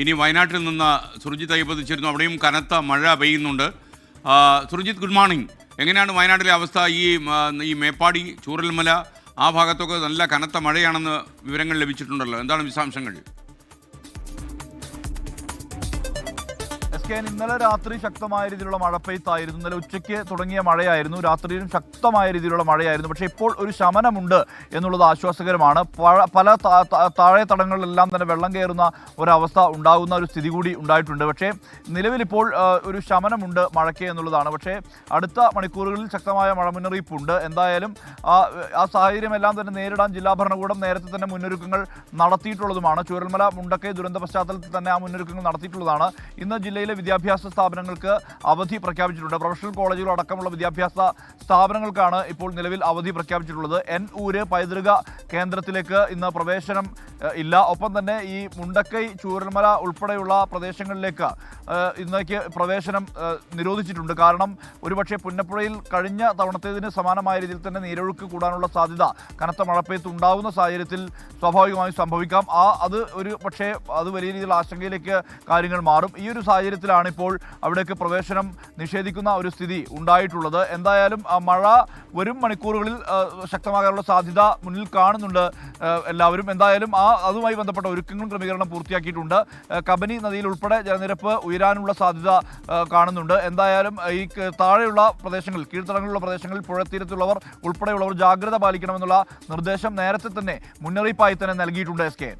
ഇനി വയനാട്ടിൽ നിന്ന് സുർജിത്ത് അയ്യപ്പതിച്ചിരുന്നു. അവിടെയും കനത്ത മഴ പെയ്യുന്നുണ്ട്. Surjit, good morning. എങ്ങനെയാണ് വയനാട്ടിലെ അവസ്ഥ? ഈ മേപ്പാടി, ചൂരൽമല ആ ഭാഗത്തൊക്കെ നല്ല കനത്ത മഴയാണെന്ന് വിവരങ്ങൾ ലഭിച്ചിട്ടുണ്ടല്ലോ. എന്താണ് വിശദാംശങ്ങൾ? ഇന്നലെ രാത്രി ശക്തമായ രീതിയിലുള്ള മഴ പെയ്ത്തായിരുന്നു. ഇന്നലെ ഉച്ചയ്ക്ക് തുടങ്ങിയ മഴയായിരുന്നു, രാത്രിയിലും ശക്തമായ രീതിയിലുള്ള മഴയായിരുന്നു. പക്ഷേ ഇപ്പോൾ ഒരു ശമനമുണ്ട് എന്നുള്ളത് ആശ്വാസകരമാണ്. പല താഴെ തടങ്ങളിലെല്ലാം തന്നെ വെള്ളം കയറുന്ന ഒരവസ്ഥ ഉണ്ടാകുന്ന ഒരു സ്ഥിതി കൂടി ഉണ്ടായിട്ടുണ്ട്. പക്ഷേ നിലവിലിപ്പോൾ ഒരു ശമനമുണ്ട് മഴയ്ക്ക് എന്നുള്ളതാണ്. പക്ഷേ അടുത്ത മണിക്കൂറുകളിൽ ശക്തമായ മഴ മുന്നറിയിപ്പുണ്ട്. എന്തായാലും ആ സാഹചര്യമെല്ലാം തന്നെ നേരിടാൻ ജില്ലാ ഭരണകൂടം നേരത്തെ തന്നെ മുന്നൊരുക്കങ്ങൾ നടത്തിയിട്ടുള്ളതുമാണ്. ചൂരൽമല മുണ്ടക്കൈ ദുരന്ത പശ്ചാത്തലത്തിൽ തന്നെ ആ മുന്നൊരുക്കങ്ങൾ നടത്തിയിട്ടുള്ളതാണ്. ഇന്ന് ജില്ലയിലെ വിദ്യാഭ്യാസ സ്ഥാപനങ്ങൾക്ക് അവധി പ്രഖ്യാപിച്ചിട്ടുണ്ട്. പ്രൊഫഷണൽ കോളേജുകൾ അടക്കമുള്ള വിദ്യാഭ്യാസ സ്ഥാപനങ്ങൾക്കാണ് ഇപ്പോൾ നിലവിൽ അവധി പ്രഖ്യാപിച്ചിട്ടുള്ളത്. ഊര് പൈതൃക കേന്ദ്രത്തിലേക്ക് ഇന്ന് പ്രവേശനം ഇല്ല. ഒപ്പം തന്നെ ഈ മുണ്ടക്കൈ, ചൂരൽമല ഉൾപ്പെടെയുള്ള പ്രദേശങ്ങളിലേക്ക് ഇന്നേക്ക് പ്രവേശനം നിരോധിച്ചിട്ടുണ്ട്. കാരണം ഒരുപക്ഷെ പുന്നപ്പുഴയിൽ കഴിഞ്ഞ തവണത്തേതിന് സമാനമായ രീതിയിൽ തന്നെ നീരൊഴുക്ക് കൂടാനുള്ള സാധ്യത കനത്ത മഴപ്പെയ്ത്ത് ഉണ്ടാകുന്ന സാഹചര്യത്തിൽ സ്വാഭാവികമായും സംഭവിക്കാം. അത് ഒരു പക്ഷേ അത് വലിയ രീതിയിൽ ആശങ്കയിലേക്ക് കാര്യങ്ങൾ മാറും. ഈ ഒരു സാഹചര്യത്തിലാണ് ഇപ്പോൾ അവിടേക്ക് പ്രവേശനം നിഷേധിക്കുന്ന ഒരു സ്ഥിതി ഉണ്ടായിട്ടുള്ളത്. എന്തായാലും മഴ വരും മണിക്കൂറുകളിൽ ശക്തമാകാനുള്ള സാധ്യത മുന്നിൽ കാണുന്നുണ്ട് എല്ലാവരും. എന്തായാലും അതുമായി ബന്ധപ്പെട്ട ഒരുക്കങ്ങളും ക്രമീകരണം പൂർത്തിയാക്കിയിട്ടുണ്ട്. കബനി നദിയിൽ ഉൾപ്പെടെ ജലനിരപ്പ് ഉയരാനുള്ള സാധ്യത കാണുന്നുണ്ട്. എന്തായാലും ഈ താഴെയുള്ള പ്രദേശങ്ങൾ, കീഴ്ത്തടങ്ങളിലുള്ള പ്രദേശങ്ങളിൽ പുഴത്തീരത്തുള്ളവർ ഉൾപ്പെടെയുള്ളവർ ജാഗ്രത പാലിക്കണമെന്നുള്ള നിർദ്ദേശം നേരത്തെ തന്നെ മുന്നറിയിപ്പായി തന്നെ നൽകിയിട്ടുണ്ട്. SK